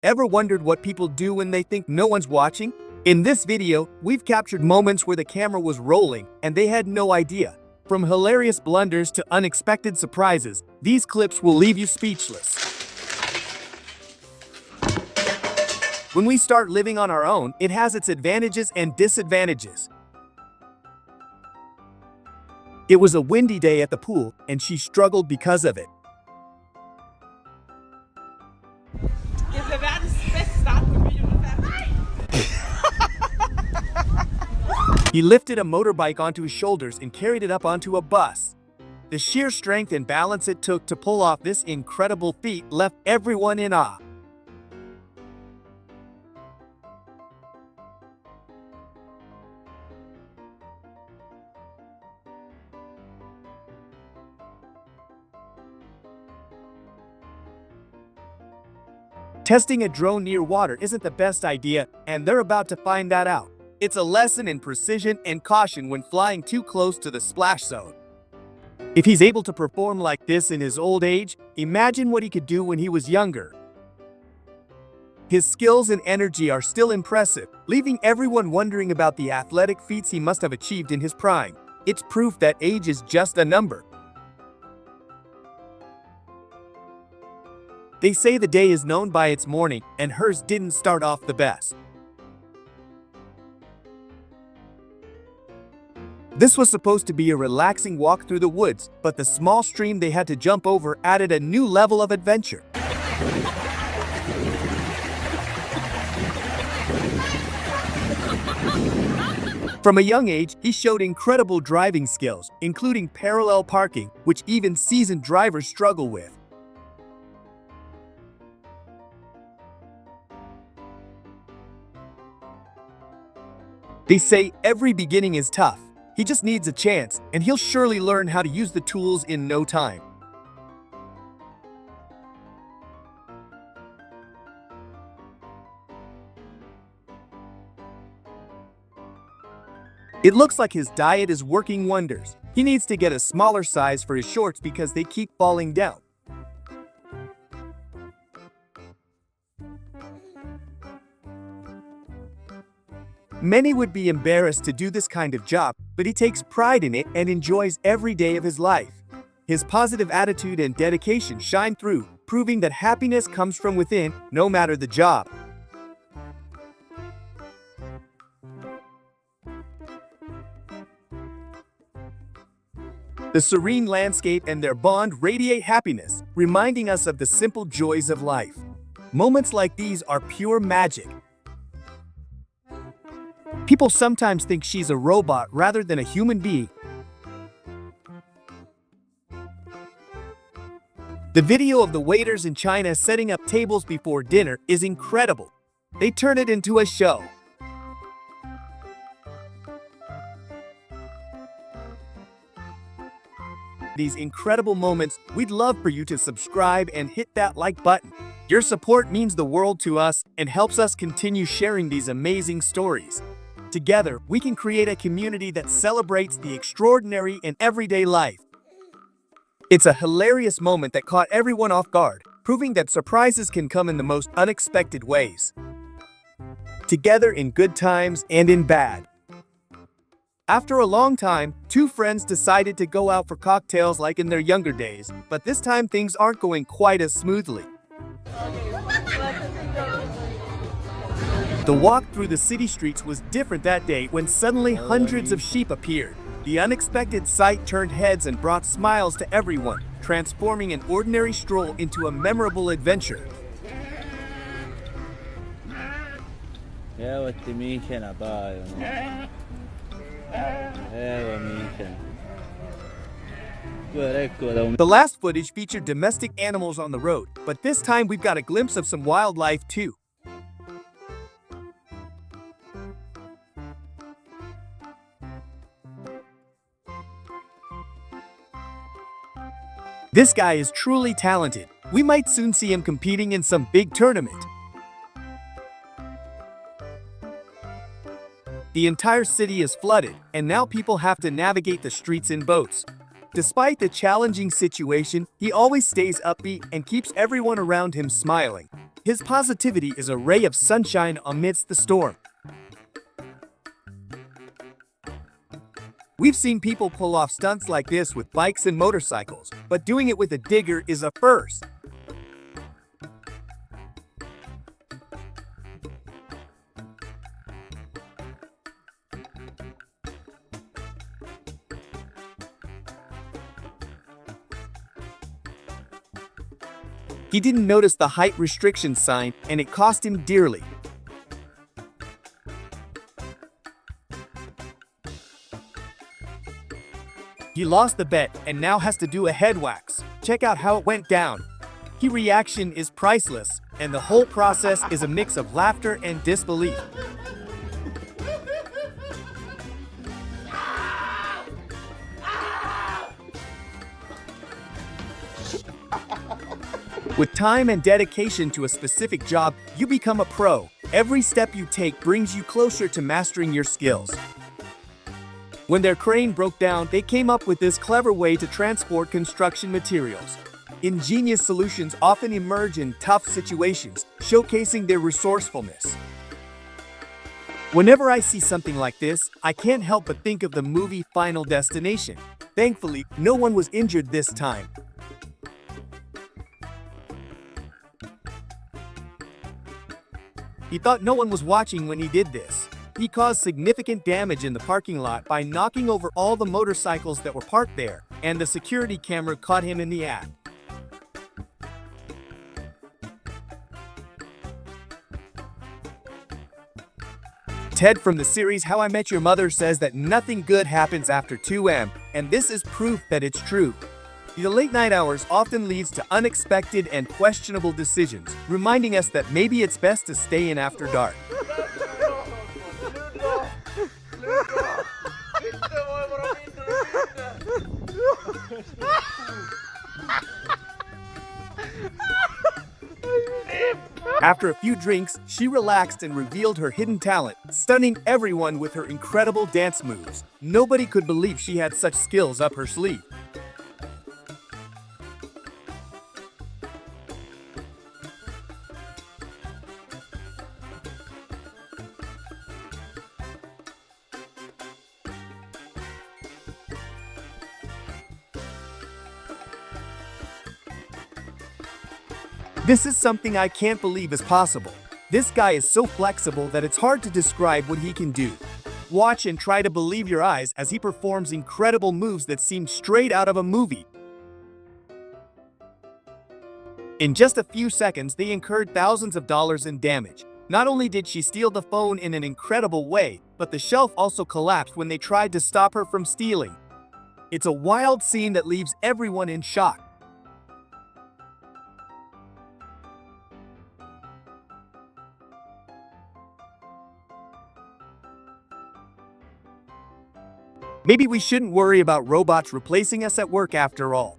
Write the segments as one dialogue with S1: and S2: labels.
S1: Ever wondered what people do when they think no one's watching? In this video, we've captured moments where the camera was rolling and they had no idea. From hilarious blunders to unexpected surprises, these clips will leave you speechless. When we start living on our own, it has its advantages and disadvantages. It was a windy day at the pool, and she struggled because of it. He lifted a motorbike onto his shoulders and carried it up onto a bus. The sheer strength and balance it took to pull off this incredible feat left everyone in awe. Testing a drone near water isn't the best idea, and they're about to find that out. It's a lesson in precision and caution when flying too close to the splash zone. If he's able to perform like this in his old age, imagine what he could do when he was younger. His skills and energy are still impressive, leaving everyone wondering about the athletic feats he must have achieved in his prime. It's proof that age is just a number. They say the day is known by its morning, and hers didn't start off the best. This was supposed to be a relaxing walk through the woods, but the small stream they had to jump over added a new level of adventure. From a young age, he showed incredible driving skills, including parallel parking, which even seasoned drivers struggle with. They say every beginning is tough. He just needs a chance, and he'll surely learn how to use the tools in no time. It looks like his diet is working wonders. He needs to get a smaller size for his shorts because they keep falling down. Many would be embarrassed to do this kind of job, but he takes pride in it and enjoys every day of his life. His positive attitude and dedication shine through, proving that happiness comes from within, no matter the job. The serene landscape and their bond radiate happiness, reminding us of the simple joys of life. Moments like these are pure magic. People sometimes think she's a robot rather than a human being. The video of the waiters in China setting up tables before dinner is incredible. They turn it into a show. These incredible moments, we'd love for you to subscribe and hit that like button. Your support means the world to us and helps us continue sharing these amazing stories. Together, we can create a community that celebrates the extraordinary in everyday life. It's a hilarious moment that caught everyone off guard, proving that surprises can come in the most unexpected ways. Together in good times and in bad. After a long time, two friends decided to go out for cocktails like in their younger days, but this time things aren't going quite as smoothly. The walk through the city streets was different that day when suddenly hundreds of sheep appeared. The unexpected sight turned heads and brought smiles to everyone, transforming an ordinary stroll into a memorable adventure. The last footage featured domestic animals on the road, but this time we've got a glimpse of some wildlife too. This guy is truly talented. We might soon see him competing in some big tournament. The entire city is flooded, and now people have to navigate the streets in boats. Despite the challenging situation, he always stays upbeat and keeps everyone around him smiling. His positivity is a ray of sunshine amidst the storm. We've seen people pull off stunts like this with bikes and motorcycles, but doing it with a digger is a first. He didn't notice the height restriction sign, and it cost him dearly. He lost the bet and now has to do a head wax. Check out how it went down. His reaction is priceless, and the whole process is a mix of laughter and disbelief. With time and dedication to a specific job, you become a pro. Every step you take brings you closer to mastering your skills. When their crane broke down, they came up with this clever way to transport construction materials. Ingenious solutions often emerge in tough situations, showcasing their resourcefulness. Whenever I see something like this, I can't help but think of the movie Final Destination. Thankfully, no one was injured this time. He thought no one was watching when he did this. He caused significant damage in the parking lot by knocking over all the motorcycles that were parked there, and the security camera caught him in the act. Ted from the series How I Met Your Mother says that nothing good happens after 2 a.m., and this is proof that it's true. The late night hours often leads to unexpected and questionable decisions, reminding us that maybe it's best to stay in after dark. After a few drinks, she relaxed and revealed her hidden talent, stunning everyone with her incredible dance moves. Nobody could believe she had such skills up her sleeve. This is something I can't believe is possible. This guy is so flexible that it's hard to describe what he can do. Watch and try to believe your eyes as he performs incredible moves that seem straight out of a movie. In just a few seconds, they incurred thousands of dollars in damage. Not only did she steal the phone in an incredible way, but the shelf also collapsed when they tried to stop her from stealing. It's a wild scene that leaves everyone in shock. Maybe we shouldn't worry about robots replacing us at work after all.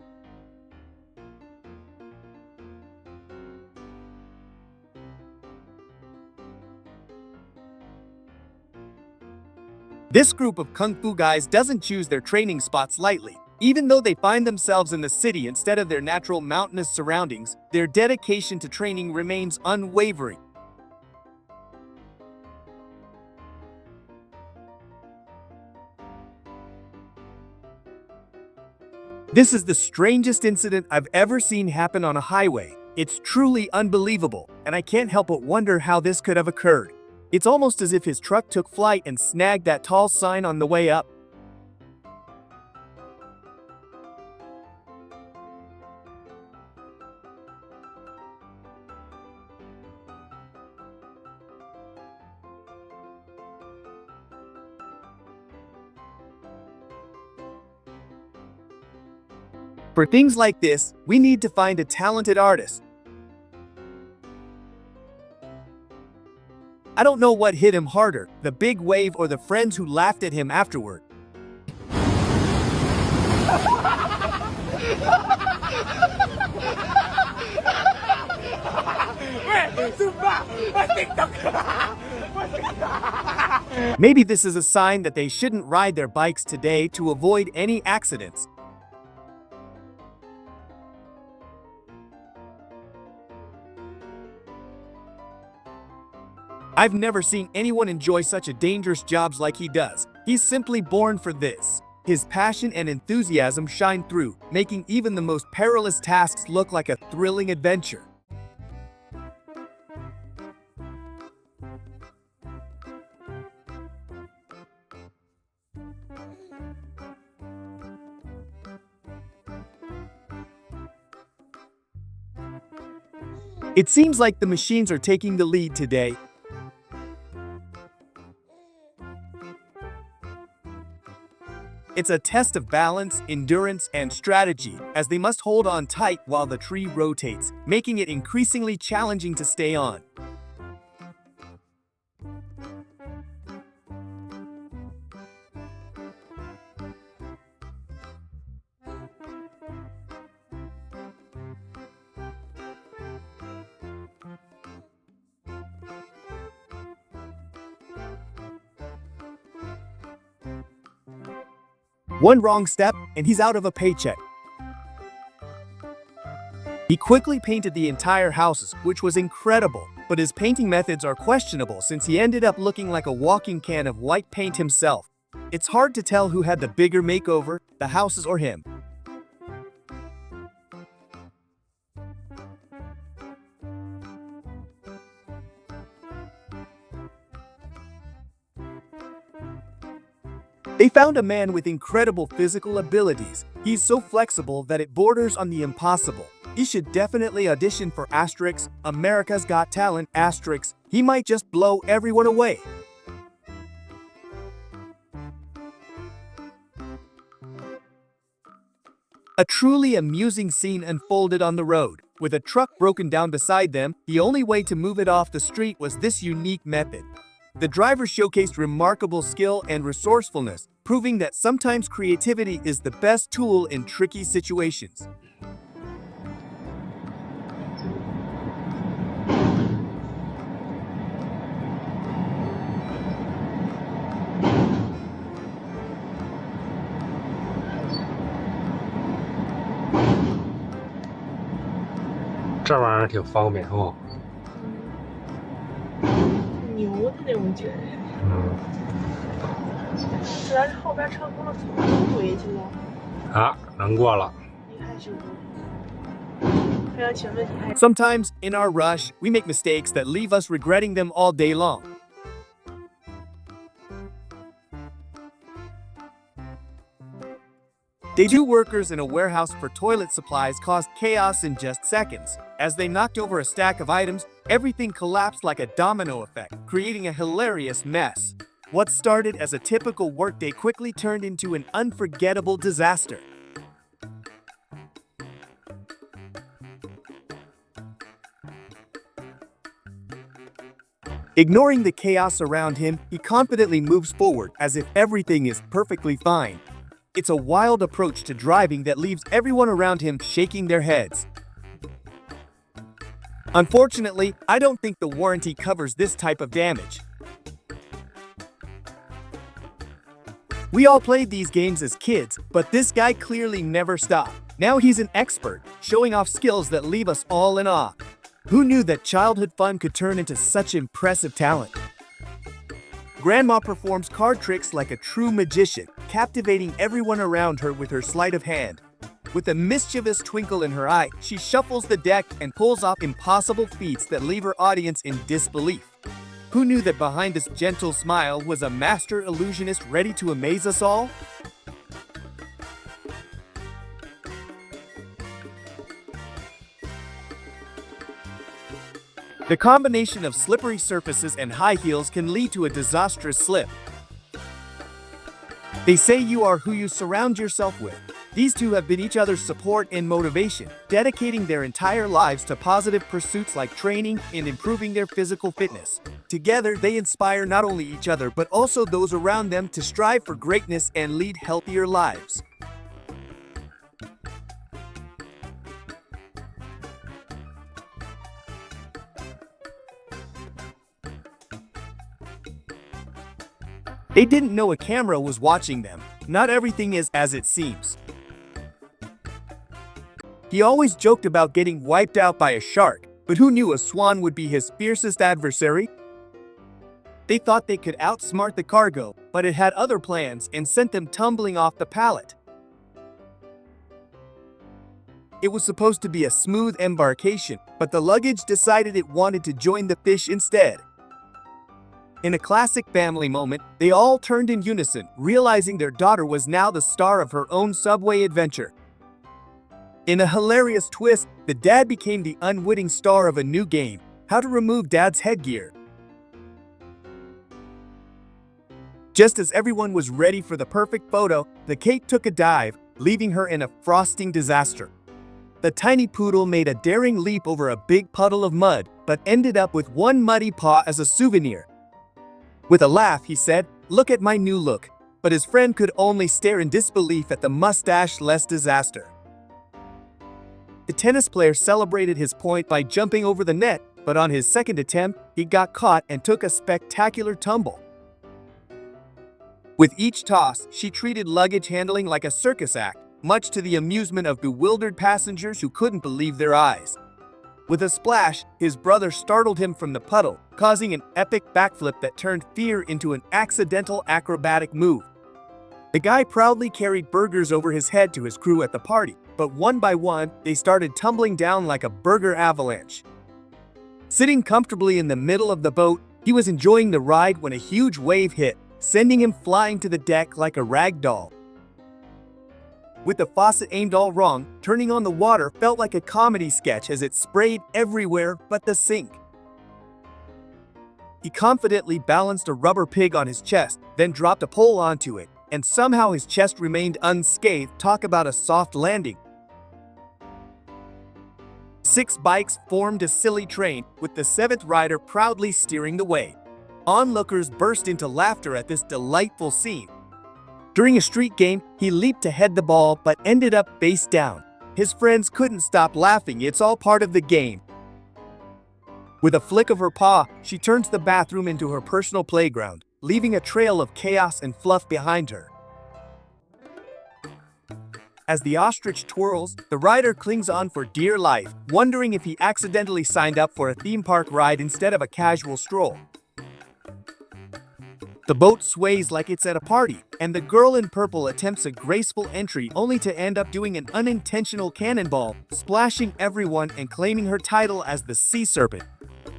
S1: This group of kung fu guys doesn't choose their training spots lightly. Even though they find themselves in the city instead of their natural mountainous surroundings, their dedication to training remains unwavering. This is the strangest incident I've ever seen happen on a highway. It's truly unbelievable, and I can't help but wonder how this could have occurred. It's almost as if his truck took flight and snagged that tall sign on the way up. For things like this, we need to find a talented artist. I don't know what hit him harder, the big wave or the friends who laughed at him afterward. Maybe this is a sign that they shouldn't ride their bikes today to avoid any accidents. I've never seen anyone enjoy such a dangerous job like he does. He's simply born for this. His passion and enthusiasm shine through, making even the most perilous tasks look like a thrilling adventure. It seems like the machines are taking the lead today. It's a test of balance, endurance, and strategy, as they must hold on tight while the tree rotates, making it increasingly challenging to stay on. One wrong step, and he's out of a paycheck. He quickly painted the entire house, which was incredible, but his painting methods are questionable since he ended up looking like a walking can of white paint himself. It's hard to tell who had the bigger makeover, the houses or him. They found a man with incredible physical abilities. He's so flexible that it borders on the impossible. He should definitely audition for America's Got Talent. He might just blow everyone away. A truly amusing scene unfolded on the road. With a truck broken down beside them, the only way to move it off the street was this unique method. The driver showcased remarkable skill and resourcefulness, proving that sometimes creativity is the best tool in tricky situations.
S2: 这玩意儿挺方便哦。
S3: 牛的那种觉得，主要是后边车轱辘走回去了。
S2: 啊，能过了。
S3: 一开始还要请问你还。
S1: Sometimes, in our rush, we make mistakes that leave us regretting them all day long. Two workers in a warehouse for toilet supplies caused chaos in just seconds. As they knocked over a stack of items, everything collapsed like a domino effect, creating a hilarious mess. What started as a typical workday quickly turned into an unforgettable disaster. Ignoring the chaos around him, he confidently moves forward as if everything is perfectly fine. It's a wild approach to driving that leaves everyone around him shaking their heads. Unfortunately, I don't think the warranty covers this type of damage. We all played these games as kids, but this guy clearly never stopped. Now he's an expert, showing off skills that leave us all in awe. Who knew that childhood fun could turn into such impressive talent? Grandma performs card tricks like a true magician, captivating everyone around her with her sleight of hand. With a mischievous twinkle in her eye, she shuffles the deck and pulls off impossible feats that leave her audience in disbelief. Who knew that behind this gentle smile was a master illusionist ready to amaze us all? The combination of slippery surfaces and high heels can lead to a disastrous slip. They say you are who you surround yourself with. These two have been each other's support and motivation, dedicating their entire lives to positive pursuits like training and improving their physical fitness. Together, they inspire not only each other but also those around them to strive for greatness and lead healthier lives. They didn't know a camera was watching them. Not everything is as it seems. He always joked about getting wiped out by a shark, but who knew a swan would be his fiercest adversary? They thought they could outsmart the cargo, but it had other plans and sent them tumbling off the pallet. It was supposed to be a smooth embarkation, but the luggage decided it wanted to join the fish instead. In a classic family moment, they all turned in unison, realizing their daughter was now the star of her own subway adventure. In a hilarious twist, the dad became the unwitting star of a new game, How to Remove Dad's Headgear. Just as everyone was ready for the perfect photo, the cake took a dive, leaving her in a frosting disaster. The tiny poodle made a daring leap over a big puddle of mud, but ended up with one muddy paw as a souvenir. With a laugh, he said, "Look at my new look." But his friend could only stare in disbelief at the mustache-less disaster. The tennis player celebrated his point by jumping over the net, but on his second attempt, he got caught and took a spectacular tumble. With each toss, she treated luggage handling like a circus act, much to the amusement of bewildered passengers who couldn't believe their eyes. With a splash, his brother startled him from the puddle, causing an epic backflip that turned fear into an accidental acrobatic move. The guy proudly carried burgers over his head to his crew at the party, but one by one, they started tumbling down like a burger avalanche. Sitting comfortably in the middle of the boat, he was enjoying the ride when a huge wave hit, sending him flying to the deck like a rag doll. With the faucet aimed all wrong, turning on the water felt like a comedy sketch as it sprayed everywhere but the sink. He confidently balanced a rubber pig on his chest, then dropped a pole onto it, and somehow his chest remained unscathed. Talk about a soft landing. 6 bikes formed a silly train, with the 7th rider proudly steering the way. Onlookers burst into laughter at this delightful scene. During a street game, he leaped to head the ball but ended up face down. His friends couldn't stop laughing. It's all part of the game. With a flick of her paw, she turns the bathroom into her personal playground, leaving a trail of chaos and fluff behind her. As the ostrich twirls, the rider clings on for dear life, wondering if he accidentally signed up for a theme park ride instead of a casual stroll. The boat sways like it's at a party, and the girl in purple attempts a graceful entry only to end up doing an unintentional cannonball, splashing everyone and claiming her title as the Sea Serpent.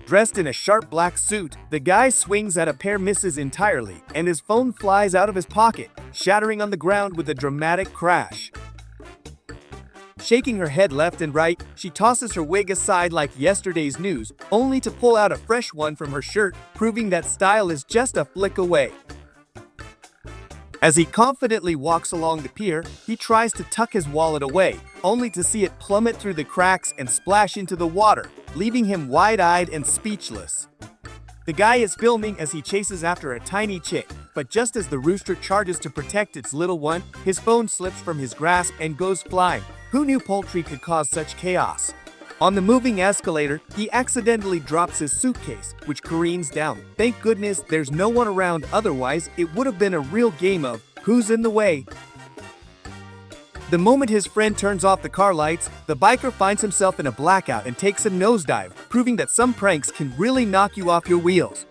S1: Dressed in a sharp black suit, the guy swings at a pair, misses entirely, and his phone flies out of his pocket, shattering on the ground with a dramatic crash. Shaking her head left and right, she tosses her wig aside like yesterday's news, only to pull out a fresh one from her shirt, proving that style is just a flick away. As he confidently walks along the pier, he tries to tuck his wallet away, only to see it plummet through the cracks and splash into the water, leaving him wide-eyed and speechless. The guy is filming as he chases after a tiny chick, but just as the rooster charges to protect its little one, his phone slips from his grasp and goes flying. Who knew poultry could cause such chaos? On the moving escalator, he accidentally drops his suitcase, which careens down. Thank goodness there's no one around, otherwise it would have been a real game of who's in the way. The moment his friend turns off the car lights, the biker finds himself in a blackout and takes a nosedive, proving that some pranks can really knock you off your wheels.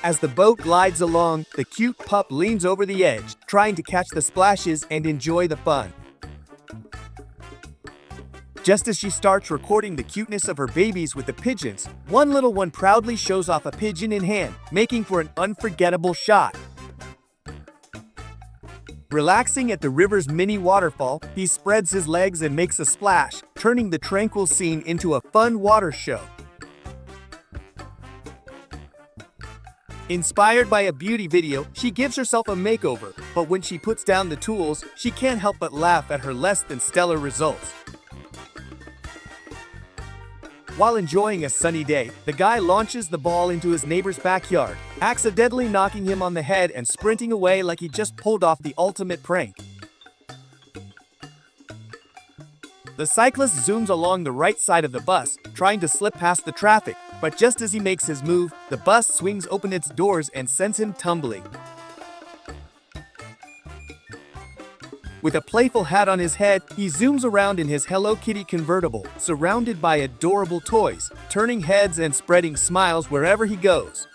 S1: As the boat glides along, the cute pup leans over the edge, trying to catch the splashes and enjoy the fun. Just as she starts recording the cuteness of her babies with the pigeons, one little one proudly shows off a pigeon in hand, making for an unforgettable shot. Relaxing at the river's mini waterfall, he spreads his legs and makes a splash, turning the tranquil scene into a fun water show. Inspired by a beauty video, she gives herself a makeover, but when she puts down the tools, she can't help but laugh at her less than stellar results. While enjoying a sunny day, the guy launches the ball into his neighbor's backyard, accidentally knocking him on the head and sprinting away like he just pulled off the ultimate prank. The cyclist zooms along the right side of the bus, trying to slip past the traffic, but just as he makes his move, the bus swings open its doors and sends him tumbling. With a playful hat on his head, he zooms around in his Hello Kitty convertible, surrounded by adorable toys, turning heads and spreading smiles wherever he goes.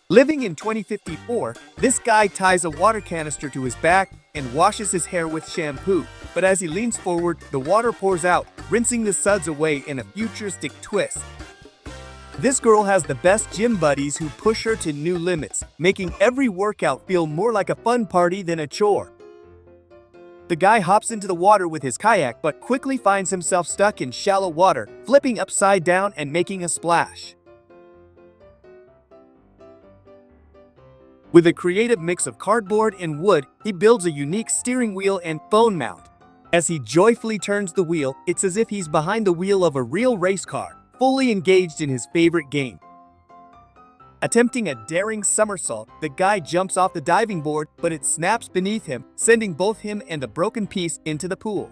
S1: Living in 2054, this guy ties a water canister to his back and washes his hair with shampoo. But as he leans forward, the water pours out, rinsing the suds away in a futuristic twist. This girl has the best gym buddies who push her to new limits, making every workout feel more like a fun party than a chore. The guy hops into the water with his kayak but quickly finds himself stuck in shallow water, flipping upside down and making a splash. With a creative mix of cardboard and wood, he builds a unique steering wheel and phone mount. As he joyfully turns the wheel, it's as if he's behind the wheel of a real race car, fully engaged in his favorite game. Attempting a daring somersault, the guy jumps off the diving board, but it snaps beneath him, sending both him and the broken piece into the pool.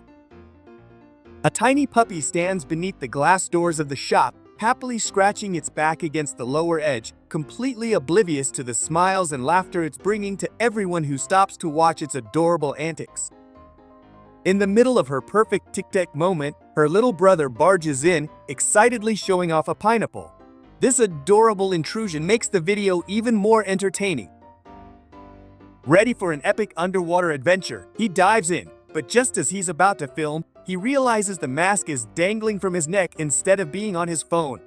S1: A tiny puppy stands beneath the glass doors of the shop, happily scratching its back against the lower edge, completely oblivious to the smiles and laughter it's bringing to everyone who stops to watch its adorable antics. In the middle of her perfect tic-tac moment, her little brother barges in, excitedly showing off a pineapple. This adorable intrusion makes the video even more entertaining. Ready for an epic underwater adventure, he dives in, but just as he's about to film, he realizes the mask is dangling from his neck instead of being on his phone.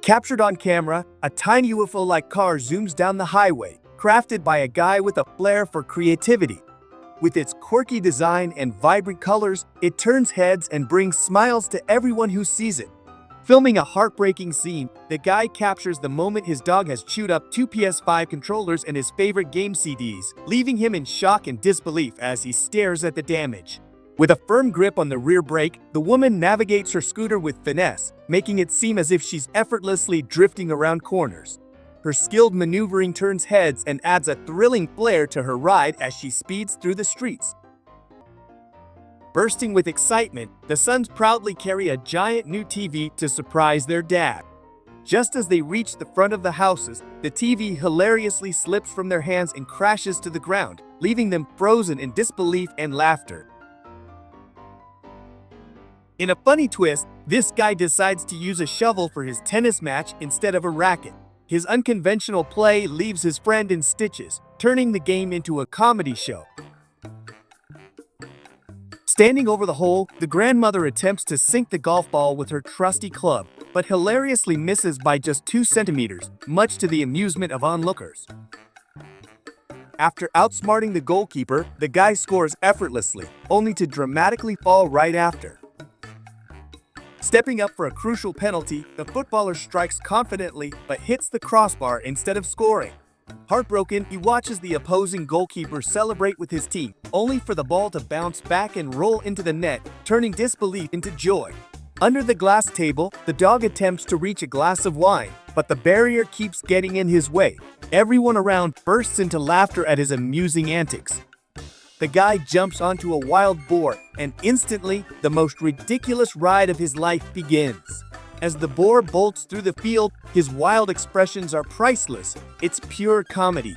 S1: Captured on camera, a tiny UFO-like car zooms down the highway, crafted by a guy with a flair for creativity. With its quirky design and vibrant colors, it turns heads and brings smiles to everyone who sees it. Filming a heartbreaking scene, the guy captures the moment his dog has chewed up 2 PS5 controllers and his favorite game CDs, leaving him in shock and disbelief as he stares at the damage. With a firm grip on the rear brake, the woman navigates her scooter with finesse, making it seem as if she's effortlessly drifting around corners. Her skilled maneuvering turns heads and adds a thrilling flair to her ride as she speeds through the streets. Bursting with excitement, the sons proudly carry a giant new TV to surprise their dad. Just as they reach the front of the houses, the TV hilariously slips from their hands and crashes to the ground, leaving them frozen in disbelief and laughter. In a funny twist, this guy decides to use a shovel for his tennis match instead of a racket. His unconventional play leaves his friend in stitches, turning the game into a comedy show. Standing over the hole, the grandmother attempts to sink the golf ball with her trusty club, but hilariously misses by just 2 centimeters, much to the amusement of onlookers. After outsmarting the goalkeeper, the guy scores effortlessly, only to dramatically fall right after. Stepping up for a crucial penalty, the footballer strikes confidently but hits the crossbar instead of scoring. Heartbroken, he watches the opposing goalkeeper celebrate with his team, only for the ball to bounce back and roll into the net, turning disbelief into joy. Under the glass table, the dog attempts to reach a glass of wine, but the barrier keeps getting in his way. Everyone around bursts into laughter at his amusing antics. The guy jumps onto a wild boar, and instantly, the most ridiculous ride of his life begins. As the boar bolts through the field, his wild expressions are priceless. It's pure comedy.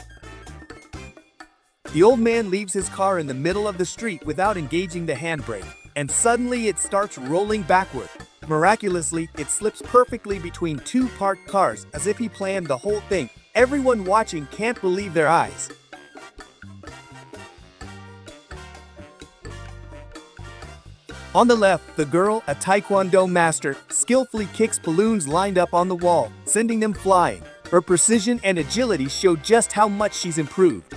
S1: The old man leaves his car in the middle of the street without engaging the handbrake, and suddenly it starts rolling backward. Miraculously, it slips perfectly between 2 parked cars as if he planned the whole thing. Everyone watching can't believe their eyes. On the left, the girl, a taekwondo master, skillfully kicks balloons lined up on the wall, sending them flying. Her precision and agility show just how much she's improved.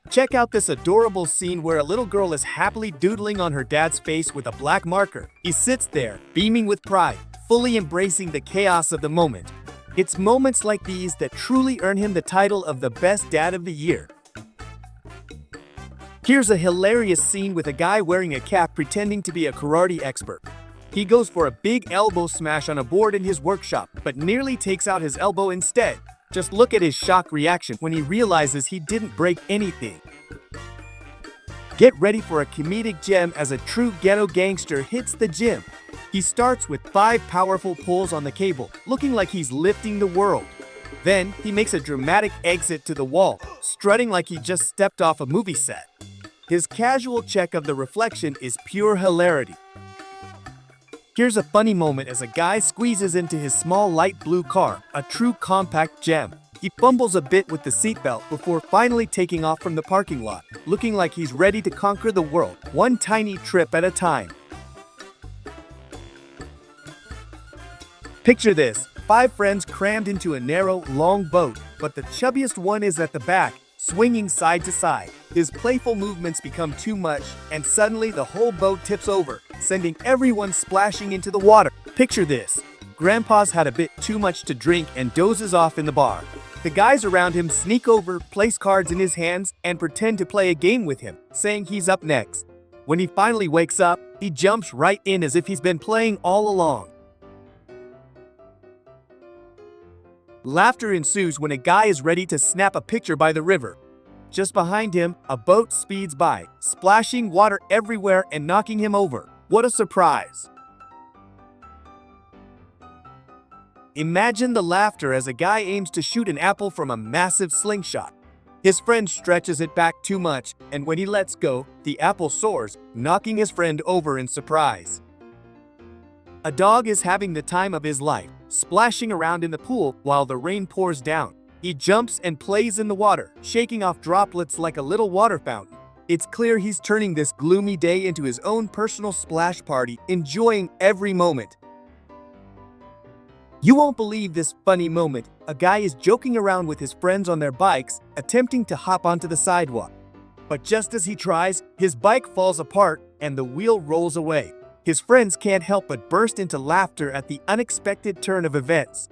S1: Check out this adorable scene where a little girl is happily doodling on her dad's face with a black marker. He sits there, beaming with pride, fully embracing the chaos of the moment. It's moments like these that truly earn him the title of the best dad of the year. Here's a hilarious scene with a guy wearing a cap pretending to be a karate expert. He goes for a big elbow smash on a board in his workshop, but nearly takes out his elbow instead. Just look at his shocked reaction when he realizes he didn't break anything. Get ready for a comedic gem as a true ghetto gangster hits the gym. He starts with 5 powerful pulls on the cable, looking like he's lifting the world. Then, he makes a dramatic exit to the wall, strutting like he just stepped off a movie set. His casual check of the reflection is pure hilarity. Here's a funny moment as a guy squeezes into his small light blue car, a true compact gem. He fumbles a bit with the seatbelt before finally taking off from the parking lot, looking like he's ready to conquer the world, one tiny trip at a time. Picture this, 5 friends crammed into a narrow, long boat, but the chubbiest one is at the back, swinging side to side. His playful movements become too much, and suddenly the whole boat tips over, sending everyone splashing into the water. Picture this, Grandpa's had a bit too much to drink and dozes off in the bar. The guys around him sneak over, place cards in his hands, and pretend to play a game with him, saying he's up next. When he finally wakes up, he jumps right in as if he's been playing all along. Laughter ensues when a guy is ready to snap a picture by the river. Just behind him, a boat speeds by, splashing water everywhere and knocking him over. What a surprise! Imagine the laughter as a guy aims to shoot an apple from a massive slingshot. His friend stretches it back too much, and when he lets go, the apple soars, knocking his friend over in surprise. A dog is having the time of his life, splashing around in the pool while the rain pours down. He jumps and plays in the water, shaking off droplets like a little water fountain. It's clear he's turning this gloomy day into his own personal splash party, enjoying every moment. You won't believe this funny moment. A guy is joking around with his friends on their bikes, attempting to hop onto the sidewalk. But just as he tries, his bike falls apart and the wheel rolls away. His friends can't help but burst into laughter at the unexpected turn of events.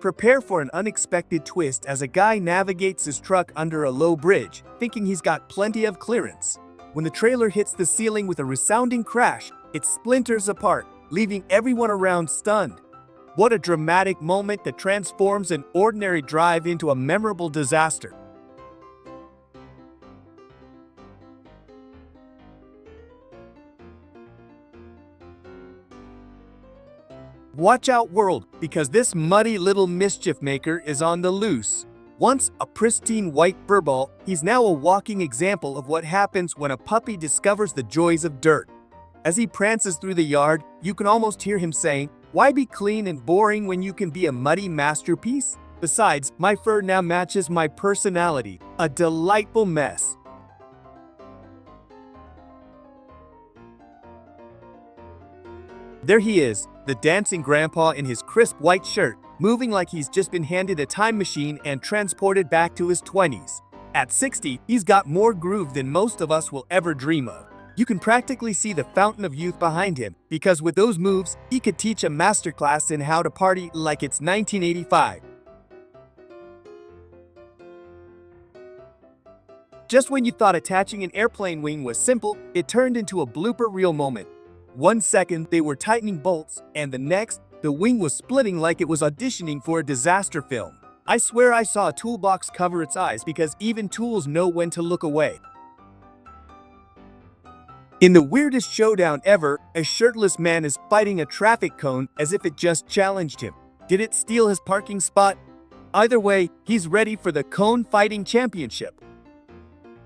S1: Prepare for an unexpected twist as a guy navigates his truck under a low bridge, thinking he's got plenty of clearance. When the trailer hits the ceiling with a resounding crash, it splinters apart, leaving everyone around stunned. What a dramatic moment that transforms an ordinary drive into a memorable disaster. Watch out, world, because this muddy little mischief maker is on the loose. Once a pristine white furball, he's now a walking example of what happens when a puppy discovers the joys of dirt. As he prances through the yard, you can almost hear him saying, "Why be clean and boring when you can be a muddy masterpiece? Besides, my fur now matches my personality, a delightful mess." There he is, the dancing grandpa in his crisp white shirt, moving like he's just been handed a time machine and transported back to his 20s. At 60, he's got more groove than most of us will ever dream of. You can practically see the fountain of youth behind him, because with those moves, he could teach a masterclass in how to party like it's 1985. Just when you thought attaching an airplane wing was simple, it turned into a blooper reel moment. 1 second, they were tightening bolts, and the next, the wing was splitting like it was auditioning for a disaster film. I swear I saw a toolbox cover its eyes because even tools know when to look away. In the weirdest showdown ever, a shirtless man is fighting a traffic cone as if it just challenged him. Did it steal his parking spot? Either way, he's ready for the cone fighting championship.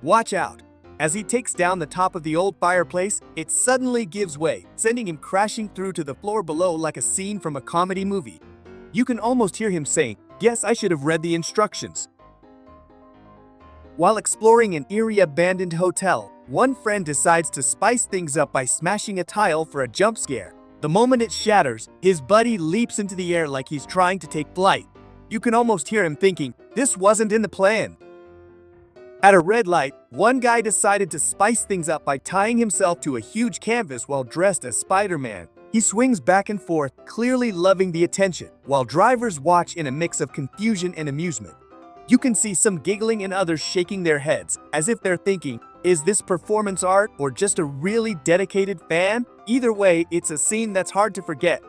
S1: Watch out. As he takes down the top of the old fireplace, it suddenly gives way, sending him crashing through to the floor below like a scene from a comedy movie. You can almost hear him saying, "Guess I should have read the instructions." While exploring an eerie abandoned hotel, one friend decides to spice things up by smashing a tile for a jump scare. The moment it shatters, his buddy leaps into the air like he's trying to take flight. You can almost hear him thinking, "This wasn't in the plan." At a red light, one guy decided to spice things up by tying himself to a huge canvas while dressed as Spider-Man. He swings back and forth, clearly loving the attention, while drivers watch in a mix of confusion and amusement. You can see some giggling and others shaking their heads, as if they're thinking, is this performance art or just a really dedicated fan? Either way, it's a scene that's hard to forget.